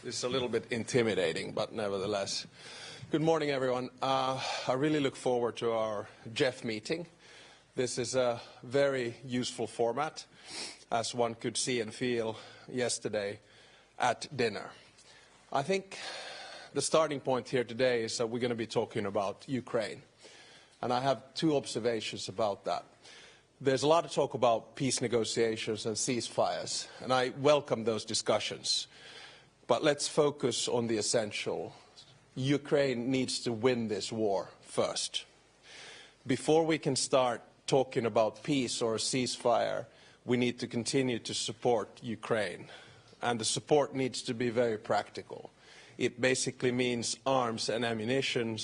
This is a little bit intimidating, but nevertheless. Good morning, everyone. I really look forward to our JEF meeting. This is a very useful format, as one could see and feel yesterday at dinner. I think the starting point here today is that we're going to be talking about Ukraine. And I have two observations about that. There's a lot of talk about peace negotiations and ceasefires, and I welcome those discussions. But let's focus on the essential. Ukraine needs to win this war first. Before we can start talking about peace or a ceasefire, we need to continue to support Ukraine. And the support needs to be very practical. It basically means arms and ammunition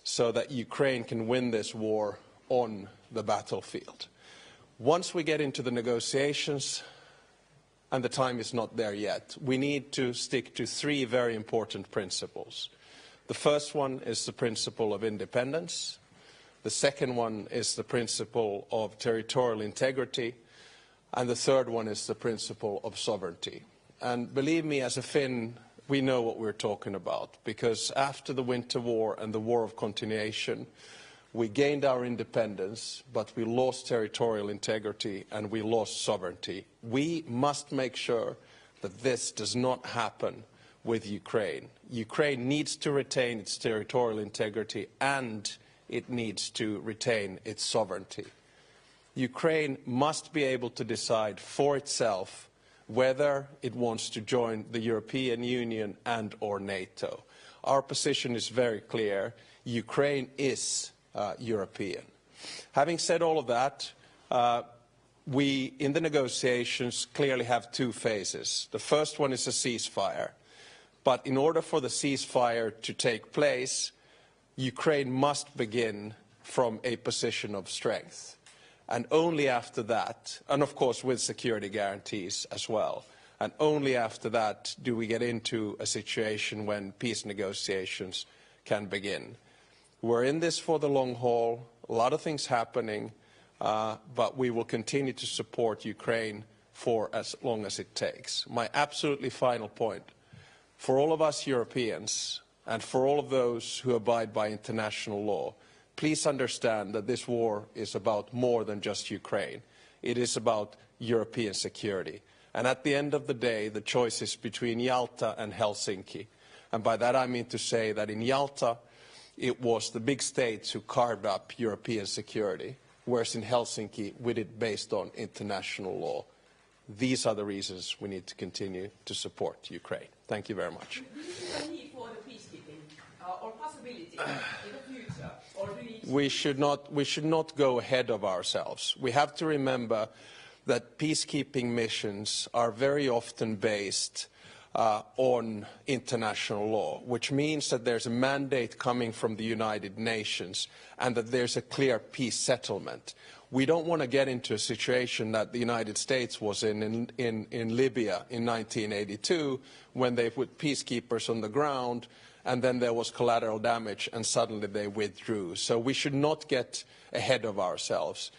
so that Ukraine can win this war on the battlefield. Once we get into the negotiations, and the time is not there yet, we need to stick to three very important principles. The first one is the principle of independence. The second one is the principle of territorial integrity. And the third one is the principle of sovereignty. And believe me, as a Finn, we know what we're talking about, because after the Winter War and the War of Continuation, we gained our independence, but we lost territorial integrity and we lost sovereignty. We must make sure that this does not happen with Ukraine. Ukraine needs to retain its territorial integrity and it needs to retain its sovereignty. Ukraine must be able to decide for itself whether it wants to join the European Union and or NATO. Our position is very clear. Ukraine is European. Having said all of that, we, in the negotiations, clearly have two phases. The first one is a ceasefire. But in order for the ceasefire to take place, Ukraine must begin from a position of strength. And only after that, and of course with security guarantees as well, and only after that do we get into a situation when peace negotiations can begin. We're in this for the long haul, a lot of things happening, but we will continue to support Ukraine for as long as it takes. My absolutely final point, for all of us Europeans and for all of those who abide by international law, please understand that this war is about more than just Ukraine. It is about European security. And at the end of the day, the choice is between Yalta and Helsinki. And by that I mean to say that in Yalta, it was the big states who carved up European security, whereas in Helsinki, we did it based on international law. These are the reasons we need to continue to support Ukraine. Thank you very much. Do you see a need for the peacekeeping or possibility in the future? Or do you we should not go ahead of ourselves. We have to remember that peacekeeping missions are very often based on international law, which means that there's a mandate coming from the United Nations and that there's a clear peace settlement. We don't want to get into a situation that the United States was in Libya in 1982 when they put peacekeepers on the ground and then there was collateral damage and suddenly they withdrew. So we should not get ahead of ourselves.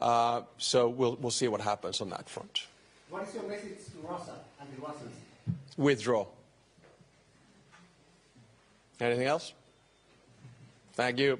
So we'll see what happens on that front. What is your message to Russia and the Russians? Withdraw. Anything else? Thank you.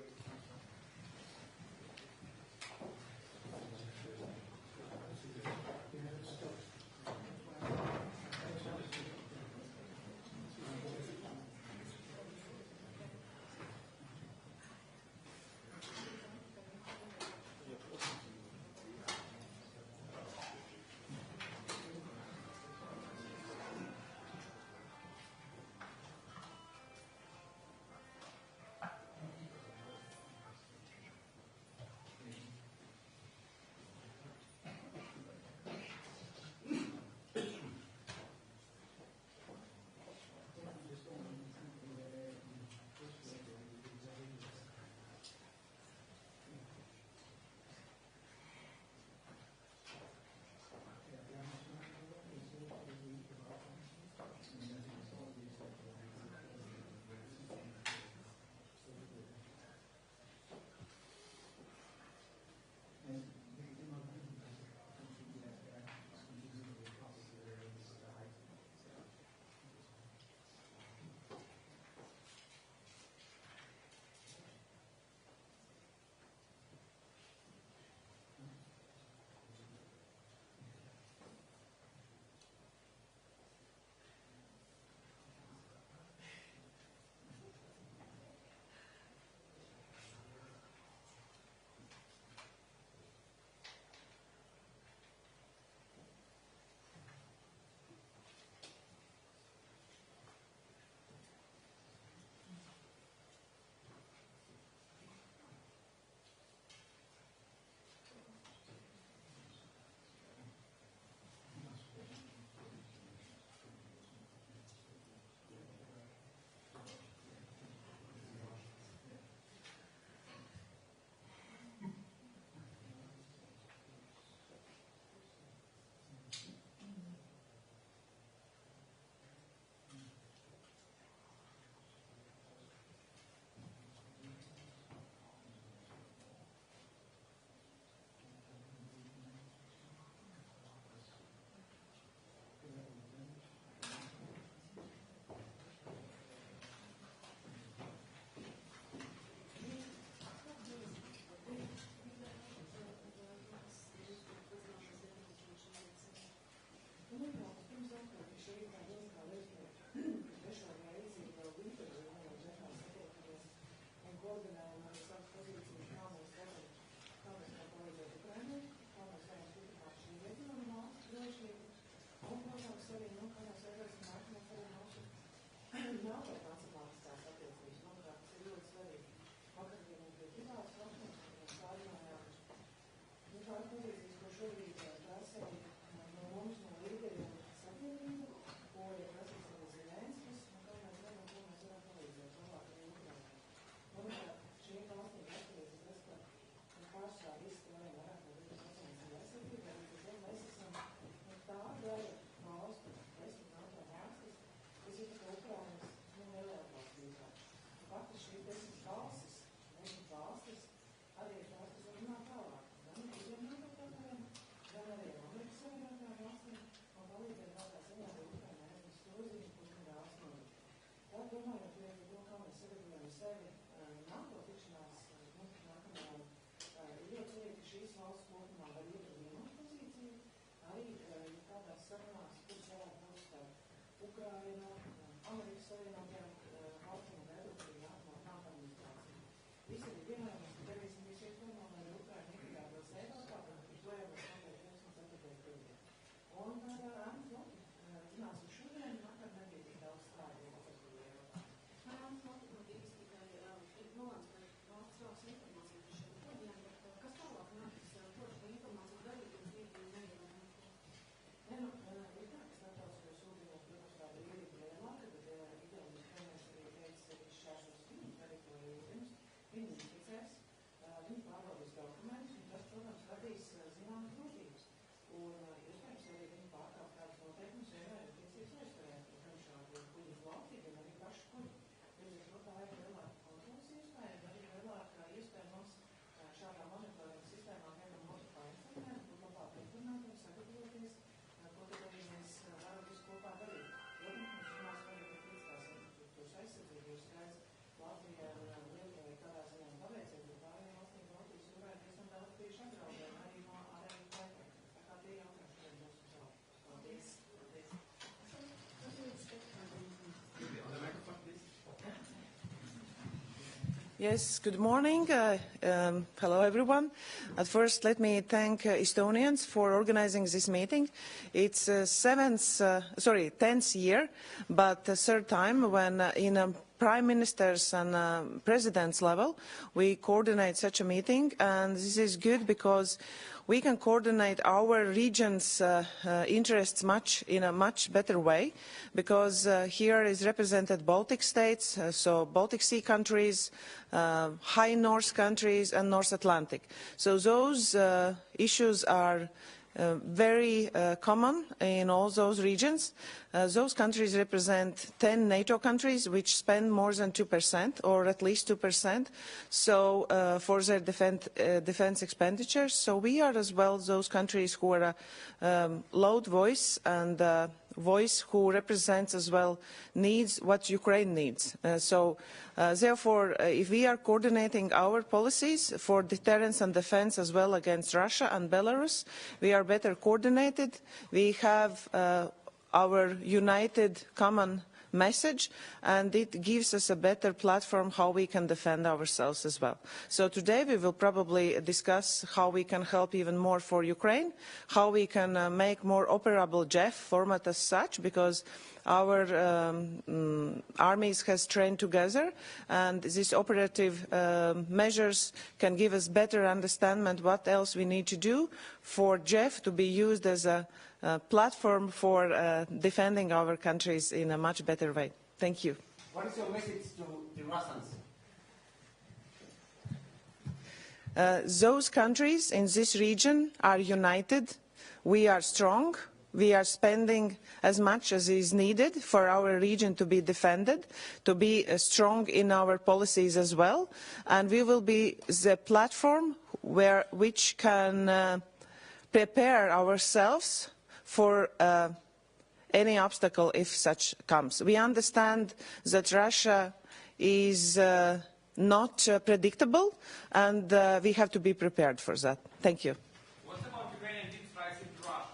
Yes, good morning. Hello, everyone. At first, let me thank Estonians for organizing this meeting. It's 10th year, but the third time when in a prime ministers and presidents level, we coordinate such a meeting, and this is good because we can coordinate our region's interests in a much better way, because here is represented Baltic states, so Baltic Sea countries, high North countries, and North Atlantic. So those issues are very common in all those regions. Those countries represent 10 NATO countries which spend more than 2% or at least 2% for their defense expenditures. So we are as well those countries who are a loud voice and voice who represents as well needs what Ukraine needs. Therefore, if we are coordinating our policies for deterrence and defense as well against Russia and Belarus, we are better coordinated. We have our united common message, and it gives us a better platform how we can defend ourselves as well. So today we will probably discuss how we can help even more for Ukraine, how we can make more operable JEF format as such, because our armies has trained together, and these operative measures can give us better understanding what else we need to do for JEF to be used as a platform for defending our countries in a much better way. Thank you. What is your message to the Russians? Those countries in this region are united. We are strong. We are spending as much as is needed for our region to be defended, to be strong in our policies as well. And we will be the platform which can prepare ourselves for any obstacle if such comes. We understand that Russia is not predictable, and we have to be prepared for that. Thank you. What about Ukrainian deep strikes into Russia?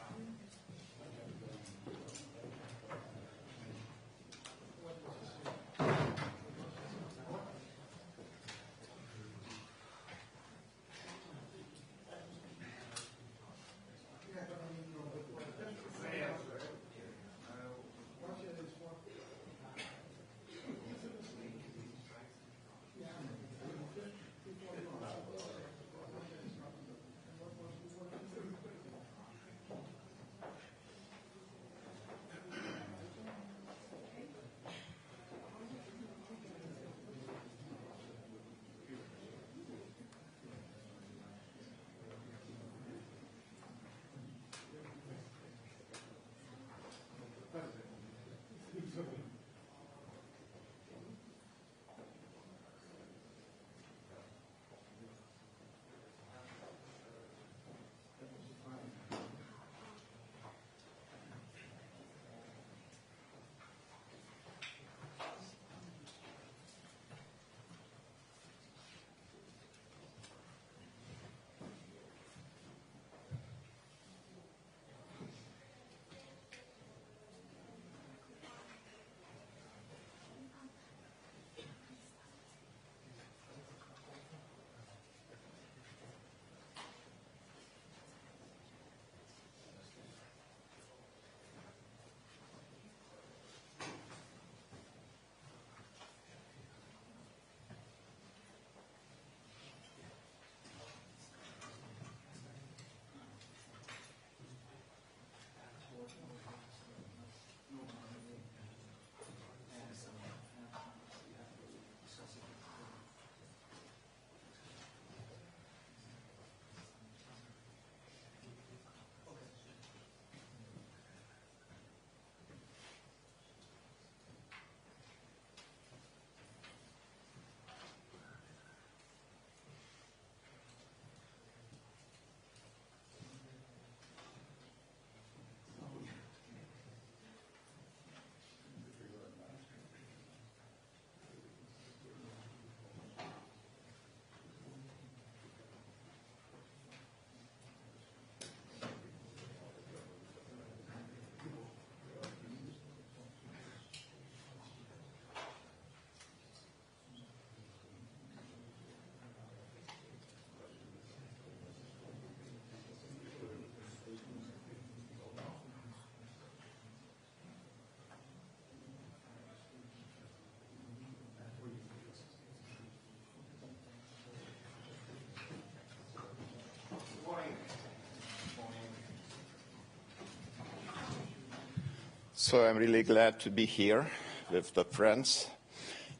So I'm really glad to be here with the friends.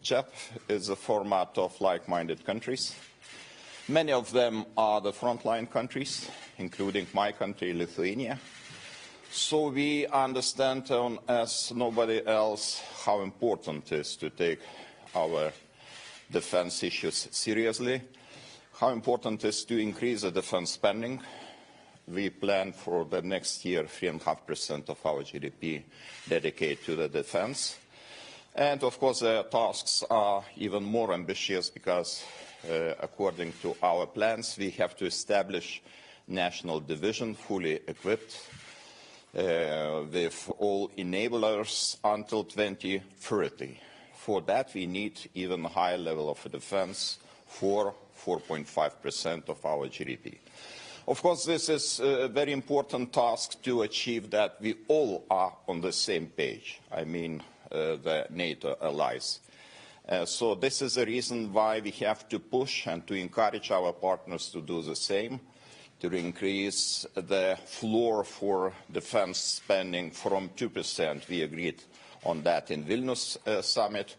JEF is a format of like-minded countries. Many of them are the frontline countries, including my country, Lithuania. So we understand, as nobody else, how important it is to take our defense issues seriously, how important it is to increase the defense spending. We plan for the next year 3.5% of our GDP dedicated to the defense. And of course, the tasks are even more ambitious because, according to our plans, we have to establish national division fully equipped with all enablers until 2030. For that, we need even higher level of defense for 4.5% of our GDP. Of course, this is a very important task to achieve that we all are on the same page. I mean, the NATO allies. So this is the reason why we have to push and to encourage our partners to do the same, to increase the floor for defense spending from 2%. We agreed on that in Vilnius summit,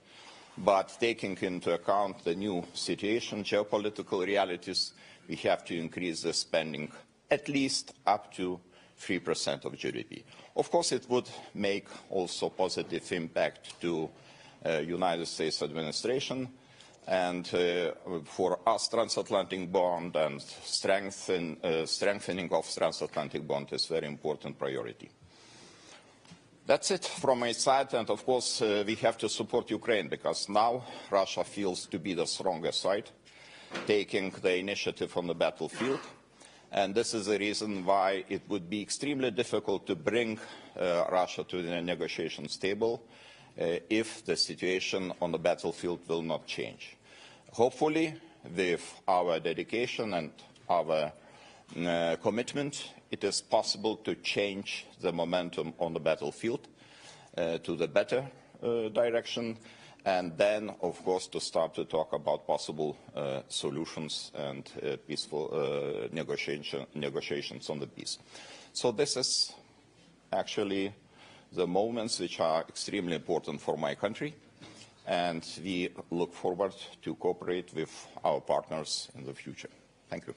but taking into account the new situation, geopolitical realities, we have to increase the spending at least up to 3% of GDP. Of course, it would make also positive impact to United States administration, and for us, transatlantic bond and strengthening of transatlantic bond is a very important priority. That's it from my side, and of course, we have to support Ukraine, because now Russia feels to be the stronger side, taking the initiative on the battlefield. And this is the reason why it would be extremely difficult to bring Russia to the negotiations table if the situation on the battlefield will not change. Hopefully, with our dedication and our commitment, it is possible to change the momentum on the battlefield to the better direction, and then, of course, to start to talk about possible solutions and peaceful negotiations on the peace. So this is actually the moments which are extremely important for my country, and we look forward to cooperate with our partners in the future. Thank you.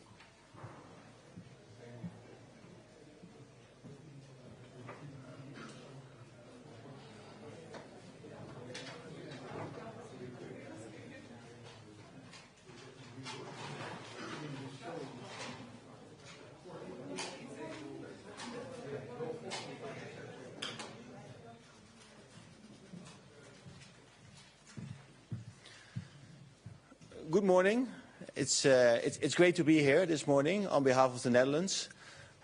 Good morning. It's great to be here this morning on behalf of the Netherlands.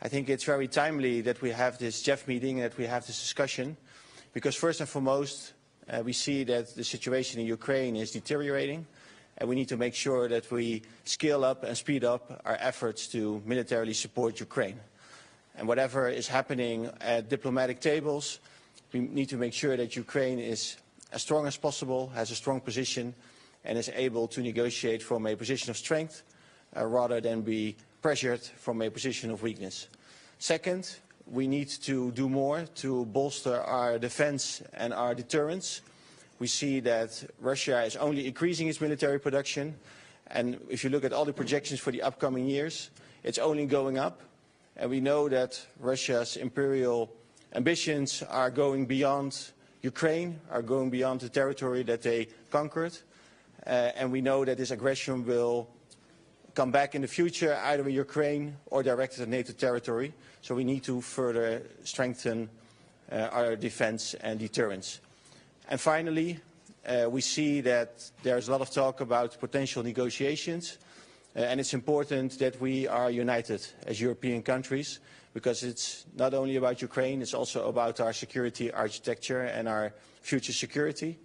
I think it's very timely that we have this JEF meeting, that we have this discussion, because first and foremost, we see that the situation in Ukraine is deteriorating, and we need to make sure that we scale up and speed up our efforts to militarily support Ukraine. And whatever is happening at diplomatic tables, we need to make sure that Ukraine is as strong as possible, has a strong position, and is able to negotiate from a position of strength rather than be pressured from a position of weakness. Second, we need to do more to bolster our defense and our deterrence. We see that Russia is only increasing its military production, and if you look at all the projections for the upcoming years, it's only going up. And we know that Russia's imperial ambitions are going beyond Ukraine, are going beyond the territory that they conquered. And we know that this aggression will come back in the future, either in Ukraine or directed at NATO territory. So we need to further strengthen our defense and deterrence. And finally, we see that there's a lot of talk about potential negotiations. And it's important that we are united as European countries, because it's not only about Ukraine, it's also about our security architecture and our future security.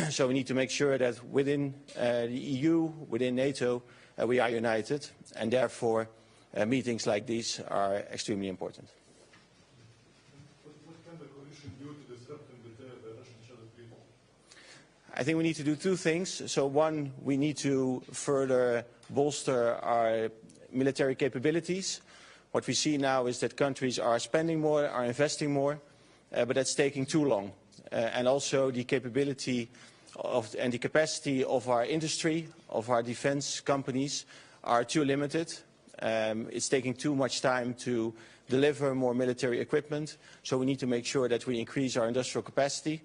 So we need to make sure that within the EU, within NATO, we are united, and therefore meetings like these are extremely important. What can the Coalition do to disrupt and deter the Russian shadow people? I think we need to do two things. So one, we need to further bolster our military capabilities. What we see now is that countries are spending more, are investing more, but that's taking too long. And also the capability and the capacity of our industry, of our defense companies, are too limited. It's taking too much time to deliver more military equipment, so we need to make sure that we increase our industrial capacity.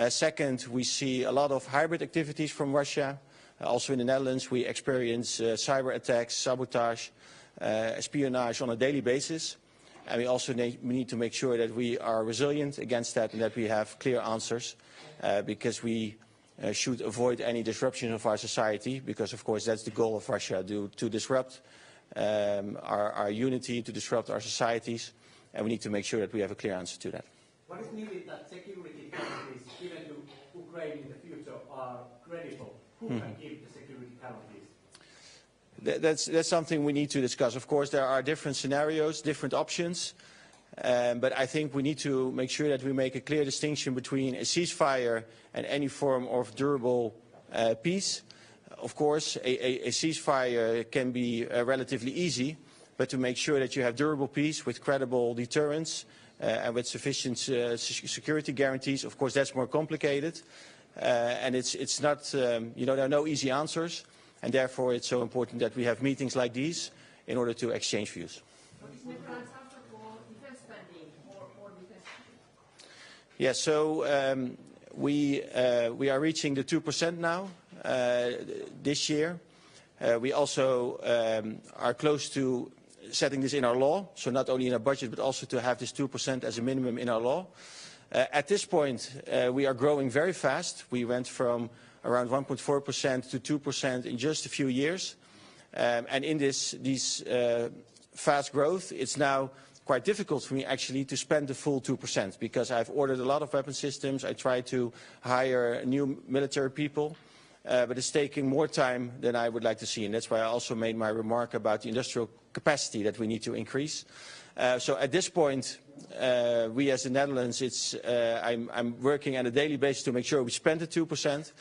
Second, we see a lot of hybrid activities from Russia. Also in the Netherlands, we experience cyber attacks, sabotage, espionage on a daily basis. And we also need to make sure that we are resilient against that and that we have clear answers, because we should avoid any disruption of our society, because of course that's the goal of Russia, to disrupt our unity, to disrupt our societies, and we need to make sure that we have a clear answer to that. What is needed that security guarantees given to Ukraine in the future are credible? Who can give the security guarantees? That's something we need to discuss. Of course, there are different scenarios, different options, but I think we need to make sure that we make a clear distinction between a ceasefire and any form of durable peace. Of course, a ceasefire can be relatively easy, but to make sure that you have durable peace with credible deterrence and with sufficient security guarantees, of course, that's more complicated. And it's not, there are no easy answers, and therefore it's so important that we have meetings like these in order to exchange views. What is Netherlands' answer for defense spending or defense? Yes, so we are reaching the 2% now this year. We also are close to setting this in our law, so not only in our budget but also to have this 2% as a minimum in our law. At this point, we are growing very fast. We went from around 1.4% to 2% in just a few years. And in this fast growth, it's now quite difficult for me actually to spend the full 2%, because I've ordered a lot of weapon systems. I try to hire new military people, but it's taking more time than I would like to see. And that's why I also made my remark about the industrial capacity that we need to increase. So at this point, we as the Netherlands, I'm working on a daily basis to make sure we spend the 2%.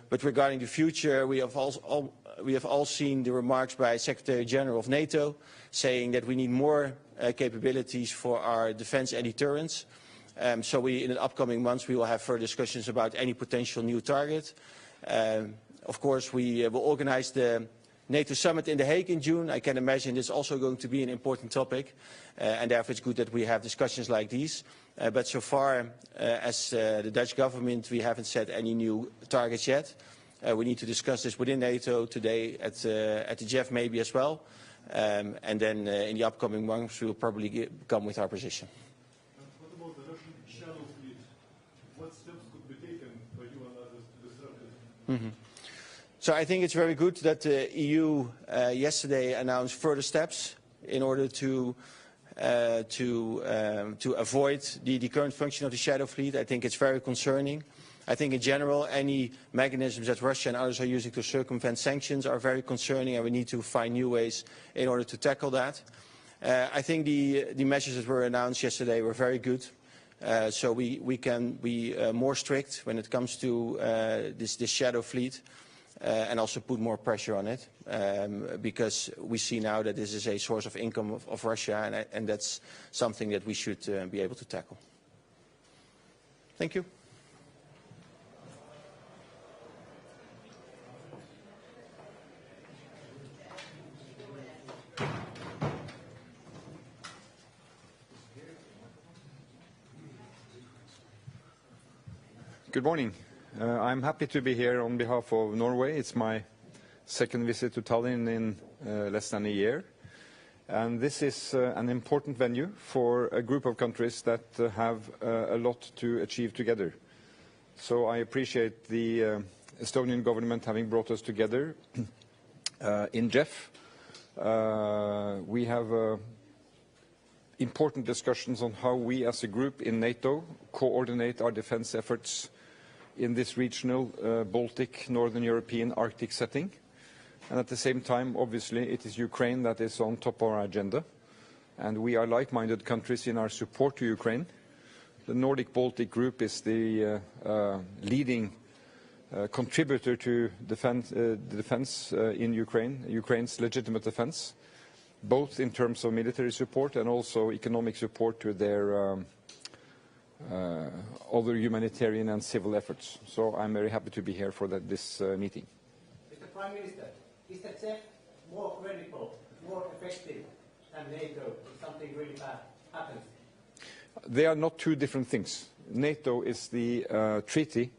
But regarding the future, we have all seen the remarks by Secretary General of NATO saying that we need more capabilities for our defense and deterrence. So in the upcoming months, we will have further discussions about any potential new target. Of course, we will organize the NATO summit in The Hague in June. I can imagine it's also going to be an important topic, and therefore it's good that we have discussions like these. But so far, as the Dutch government, we haven't set any new targets yet. We need to discuss this within NATO today at the JEF maybe as well. And then in the upcoming months, we will probably come with our position. What about the Russian shadow fleet? What steps could be taken by you and others to disrupt it? Mm-hmm. So I think it's very good that the EU yesterday announced further steps in order to avoid the current function of the shadow fleet. I think it's very concerning. I think in general any mechanisms that Russia and others are using to circumvent sanctions are very concerning, and we need to find new ways in order to tackle that. I think the measures that were announced yesterday were very good. So we can be more strict when it comes to this shadow fleet. And also put more pressure on it, because we see now that this is a source of income of Russia, and that's something that we should be able to tackle. Thank you. Good morning. I'm happy to be here on behalf of Norway. It's my second visit to Tallinn in less than a year. And this is an important venue for a group of countries that have a lot to achieve together. So I appreciate the Estonian government having brought us together in JEF. We have important discussions on how we as a group in NATO coordinate our defense efforts in this regional Baltic, Northern European, Arctic setting. And at the same time, obviously, it is Ukraine that is on top of our agenda. And we are like-minded countries in our support to Ukraine. The Nordic-Baltic group is the leading contributor to defense in Ukraine, Ukraine's legitimate defense, both in terms of military support and also economic support to their other humanitarian and civil efforts. So I'm very happy to be here for this meeting. Mr. Prime Minister, is the JEF more credible, more effective than NATO if something really bad happens? They are not two different things. NATO is the treaty,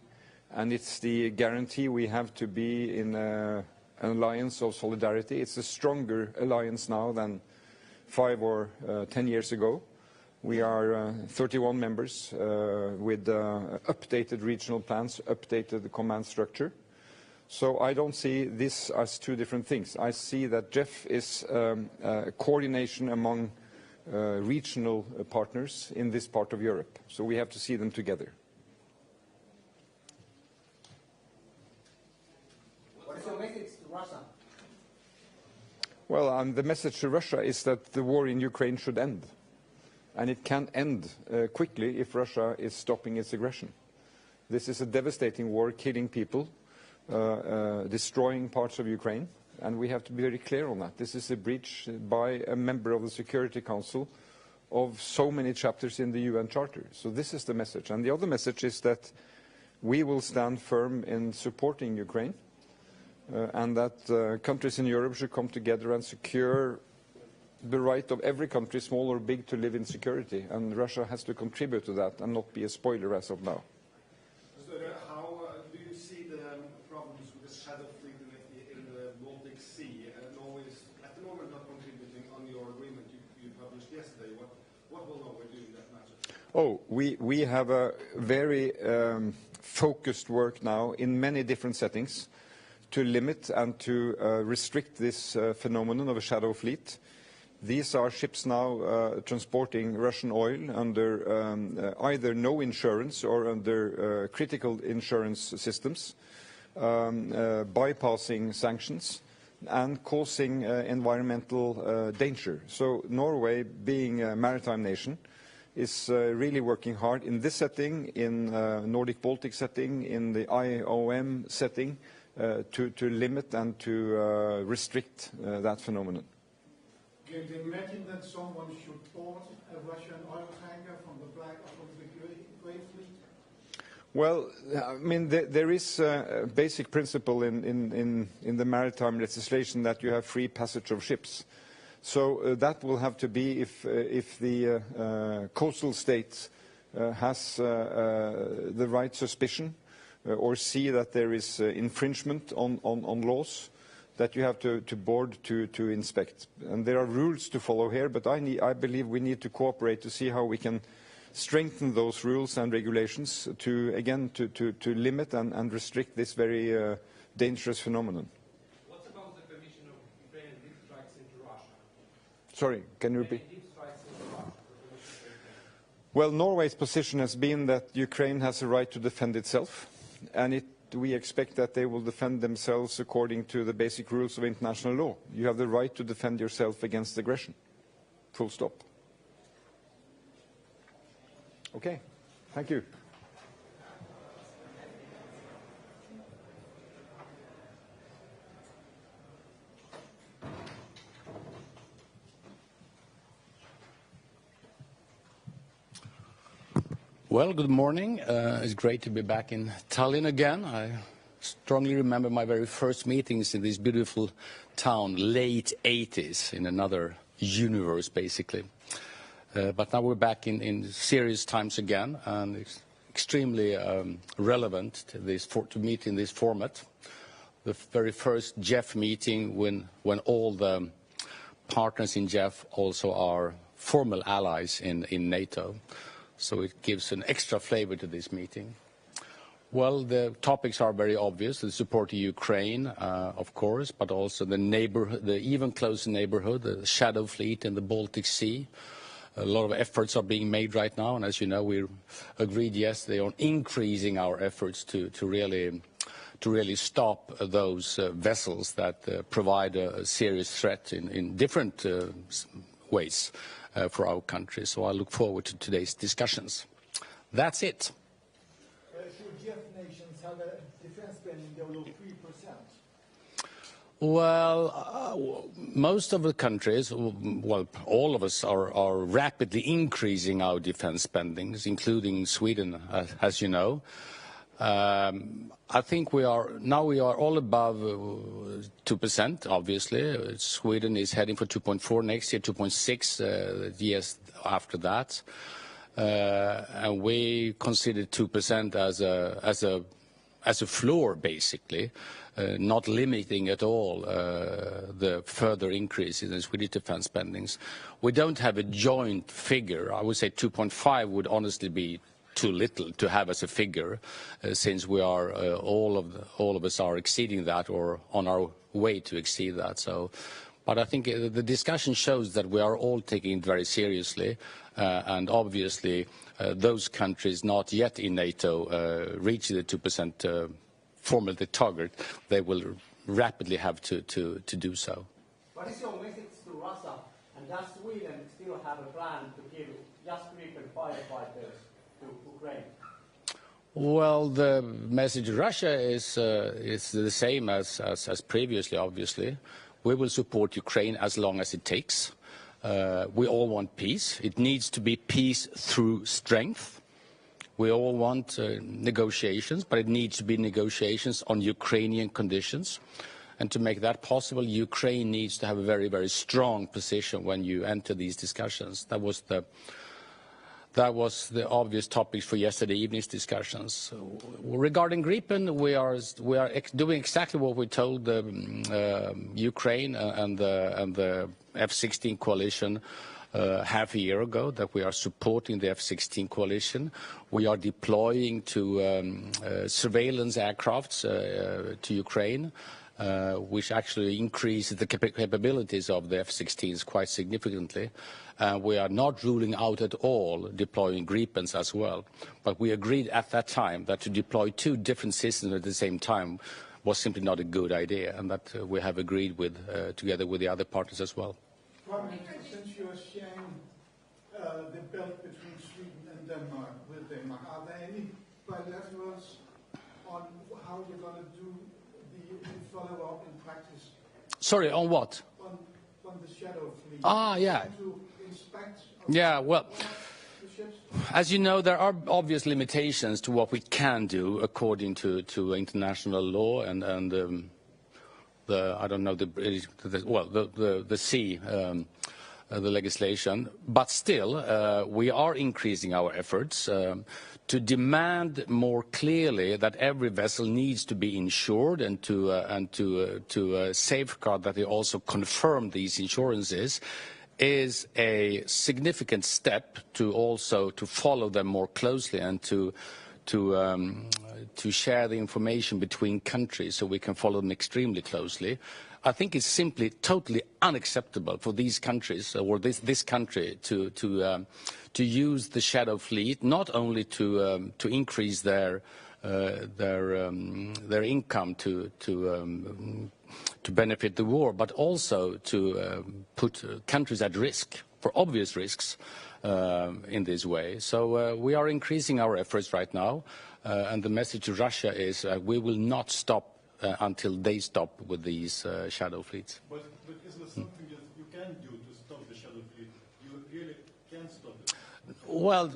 and it's the guarantee we have to be in an alliance of solidarity. It's a stronger alliance now than 5 or 10 years ago. We are 31 members with updated regional plans, updated command structure. So I don't see this as two different things. I see that JEF is coordination among regional partners in this part of Europe. So we have to see them together. What is your message to Russia? Well, the message to Russia is that the war in Ukraine should end. And it can end quickly if Russia is stopping its aggression. This is a devastating war, killing people, destroying parts of Ukraine. And we have to be very clear on that. This is a breach by a member of the Security Council of so many chapters in the UN Charter. So this is the message. And the other message is that we will stand firm in supporting Ukraine and that countries in Europe should come together and secure the right of every country, small or big, to live in security. And Russia has to contribute to that and not be a spoiler as of now. How do you see the problems with the shadow fleet in the Baltic Sea? Norway is at the moment not contributing on your agreement you published yesterday. What will Norway do in that matter? Oh, we have a very focused work now in many different settings to limit and to restrict this phenomenon of a shadow fleet. These are ships now transporting Russian oil under either no insurance or under critical insurance systems, bypassing sanctions and causing environmental danger. So Norway, being a maritime nation, is really working hard in this setting, in Nordic-Baltic setting, in the IOM setting, to limit and to restrict that phenomenon. Can you imagine that someone should board a Russian oil tanker from the Great Fleet? Well, I mean, there is a basic principle in the maritime legislation that you have free passage of ships. So that will have to be if the coastal state has the right suspicion or see that there is infringement on laws, that you have to board to inspect. And there are rules to follow here, but I believe we need to cooperate to see how we can strengthen those rules and regulations to, again, to limit and restrict this very dangerous phenomenon. What about the permission of Ukrainian deep strikes into Russia? Sorry, can you repeat? Deep strikes into Russia. Well, Norway's position has been that Ukraine has a right to defend itself, and we expect that they will defend themselves according to the basic rules of international law. You have the right to defend yourself against aggression. Full stop. Okay. Thank you. Well, good morning. It's great to be back in Tallinn again. I strongly remember my very first meetings in this beautiful town, late 80s, in another universe, basically. But now we're back in serious times again, and it's extremely relevant to meet in this format. The very first JEF meeting when all the partners in JEF also are formal allies in NATO. So it gives an extra flavor to this meeting. Well, the topics are very obvious. The support to Ukraine, of course, but also the even closer neighborhood, the shadow fleet in the Baltic Sea. A lot of efforts are being made right now, and as you know, we agreed yesterday on increasing our efforts to really stop those vessels that provide a serious threat in different ways for our country. So I look forward to today's discussions. That's it. Should JEF nations have a defense spending goal of 3%? Well, most of the countries, well, all of us are rapidly increasing our defense spendings, including Sweden, as you know. I think we are all above 2%, obviously. Sweden is heading for 2.4 next year, 2.6 the years after that. And we consider 2% as a floor, basically, not limiting at all the further increases in Swedish defense spendings. We don't have a joint figure. I would say 2.5 would honestly be too little to have as a figure, since we are all of us are exceeding that or on our way to exceed that. So, but I think the discussion shows that we are all taking it very seriously, and obviously those countries not yet in NATO reaching the 2% formally target, they will rapidly have to do so. What is your message to Russia, and does Sweden still have a plan to give just Gripen firefighters to Ukraine? Well, the message to Russia is the same as previously, obviously. We will support Ukraine as long as it takes. We all want peace. It needs to be peace through strength. We all want negotiations, but it needs to be negotiations on Ukrainian conditions. And to make that possible, Ukraine needs to have a very, very strong position when you enter these discussions. That was the obvious topics for yesterday evening's discussions. Regarding Gripen, we are doing exactly what we told Ukraine and the F-16 coalition half a year ago, that we are supporting the F-16 coalition. We are deploying to surveillance aircrafts to Ukraine, which actually increases the capabilities of the F-16s quite significantly. We are not ruling out at all deploying Gripens as well. But we agreed at that time that to deploy two different systems at the same time was simply not a good idea, and that we have agreed with together with the other partners as well. Prime Minister, since you are sharing the belt between Sweden and Denmark with Denmark, are there any bilaterals on how you're going to do the follow-up in practice? Sorry, on what? On the shadow fleet. Ah, yeah. To inspect. Yeah, well, the ships? as you know, there are obvious limitations to what we can do according to international law and I don't know the sea, the legislation, but still we are increasing our efforts to demand more clearly that every vessel needs to be insured and to safeguard that they also confirm these insurances is a significant step to also to follow them more closely and to share the information between countries so we can follow them extremely closely. I think it's simply totally unacceptable for these countries or this country to use the shadow fleet not only to increase their income to benefit the war, but also to put countries at risk for obvious risks in this way. So we are increasing our efforts right now, and the message to Russia is we will not stop until they stop with these shadow fleets. But is there something that you can do to stop the shadow fleet? You really can stop it? Well,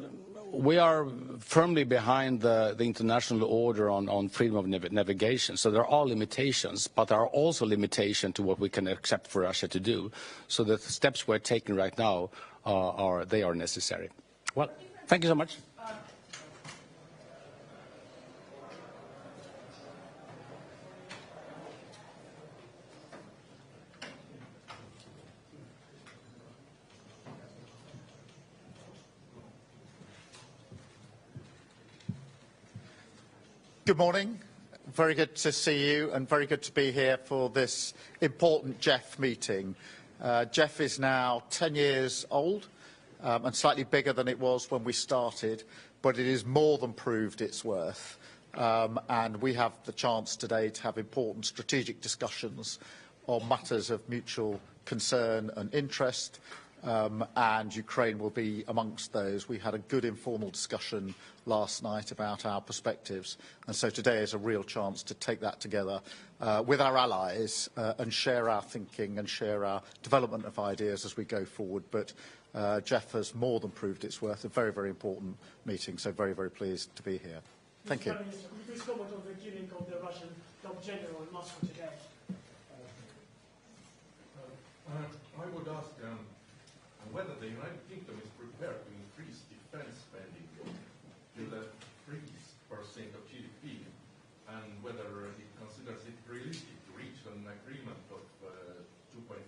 we are firmly behind the international order on freedom of navigation. So there are limitations, but there are also limitations to what we can accept for Russia to do. So the steps we're taking right now are necessary. Well, thank you so much. Good morning. Very good to see you and very good to be here for this important JEF meeting. JEF is now 10 years old and slightly bigger than it was when we started, but it is more than proved its worth. And we have the chance today to have important strategic discussions on matters of mutual concern and interest, and Ukraine will be amongst those. We had a good informal discussion last night about our perspectives, and so today is a real chance to take that together with our allies and share our thinking and share our development of ideas as we go forward. But JEF has more than proved its worth. A very, very important meeting, so very, very pleased to be here. Thank you. Prime Minister, could you please comment on the killing of the Russian top general in Moscow today? I would ask whether the United Kingdom is prepared to increase defense spending to the 3% of GDP, and whether it considers it realistic to reach an agreement of 2.5%,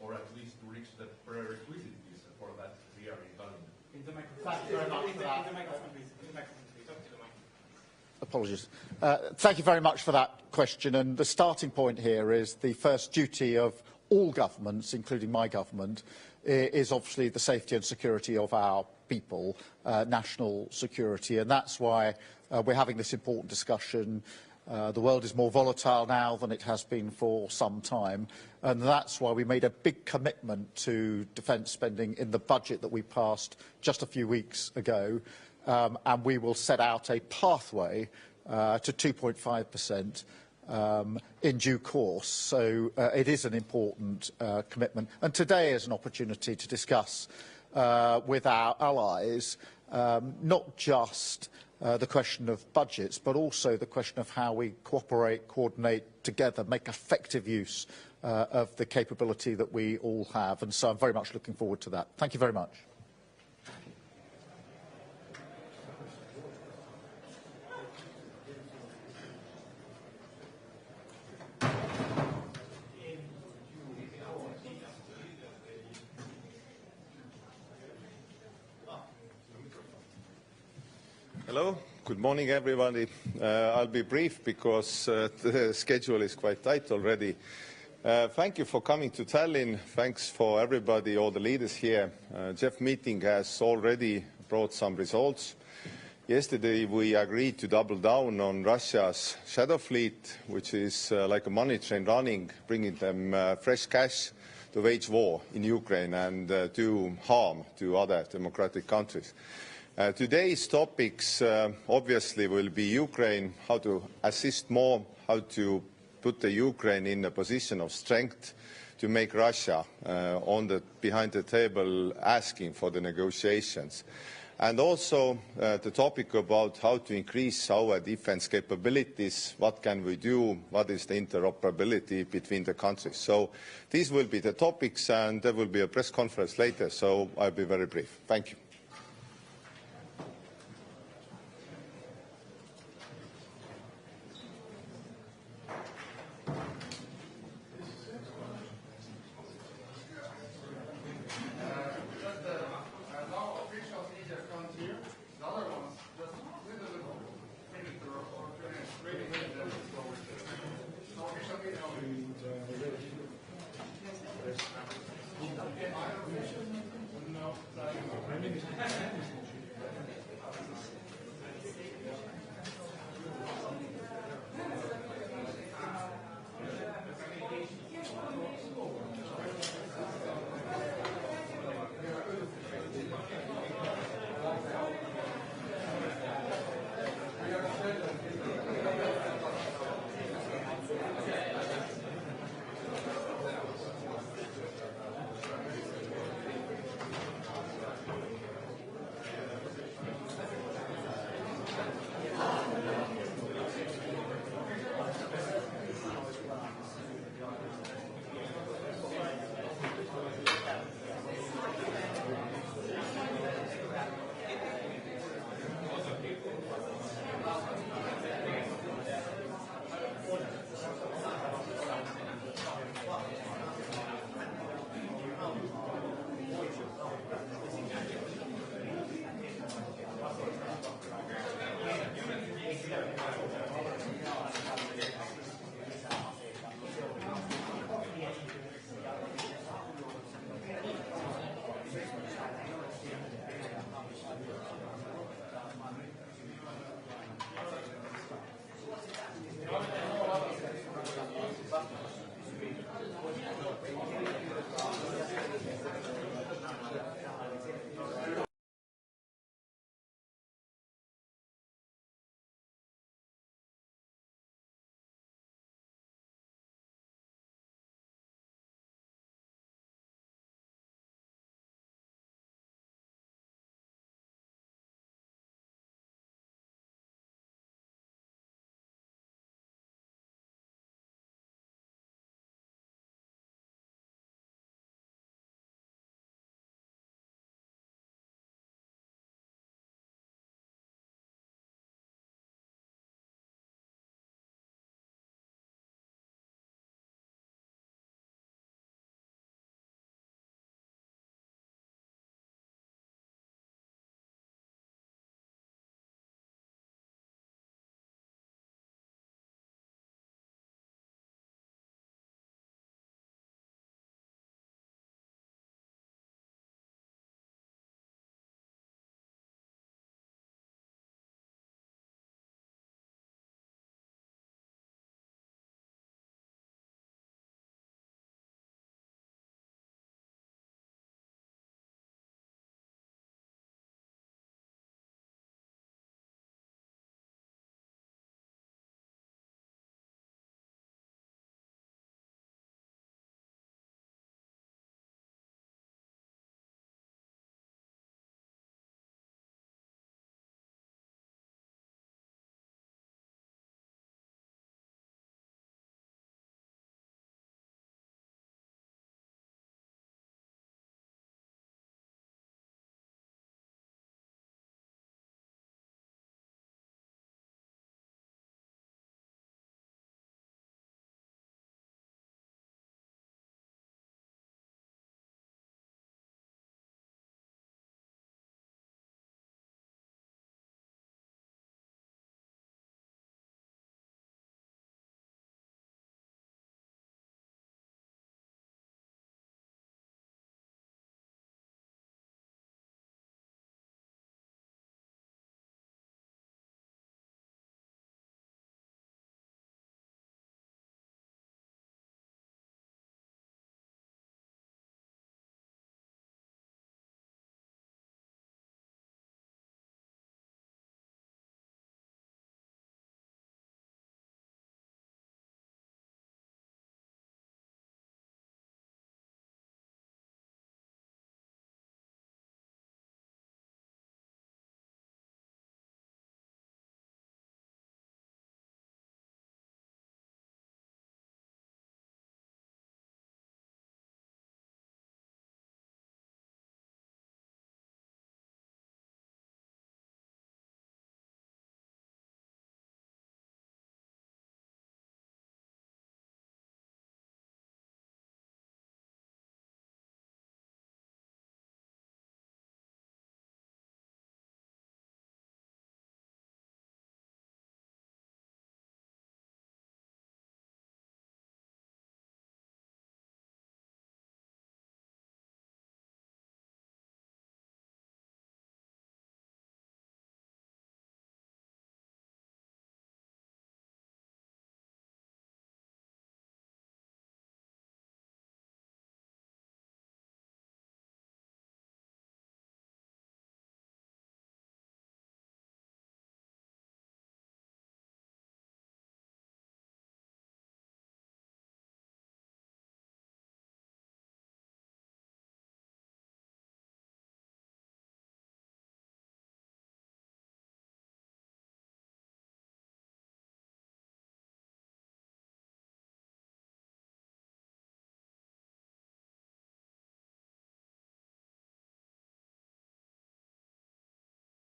or at least to reach the prerequisites for that here in Tallinn. Thank you very much for that. Apologies. Thank you very much for that question. And the starting point here is the first duty of all governments, including my government, is obviously the safety and security of our people, national security. And that's why we're having this important discussion. The world is more volatile now than it has been for some time. And that's why we made a big commitment to defence spending in the budget that we passed just a few weeks ago. And we will set out a pathway to 2.5% in due course. So it is an important commitment. And today is an opportunity to discuss with our allies not just the question of budgets, but also the question of how we cooperate, coordinate together, make effective use of the capability that we all have. And so I'm very much looking forward to that. Thank you very much. Hello, good morning everybody. I'll be brief because the schedule is quite tight already. Thank you for coming to Tallinn. Thanks for everybody, all the leaders here. JEF meeting has already brought some results. Yesterday we agreed to double down on Russia's shadow fleet, which is like a money train running, bringing them fresh cash to wage war in Ukraine and do harm to other democratic countries. Today's topics obviously will be Ukraine, how to assist more, how to put the Ukraine in a position of strength to make Russia behind the table asking for the negotiations. And also the topic about how to increase our defense capabilities, what can we do, what is the interoperability between the countries. So these will be the topics, and there will be a press conference later, so I'll be very brief. Thank you.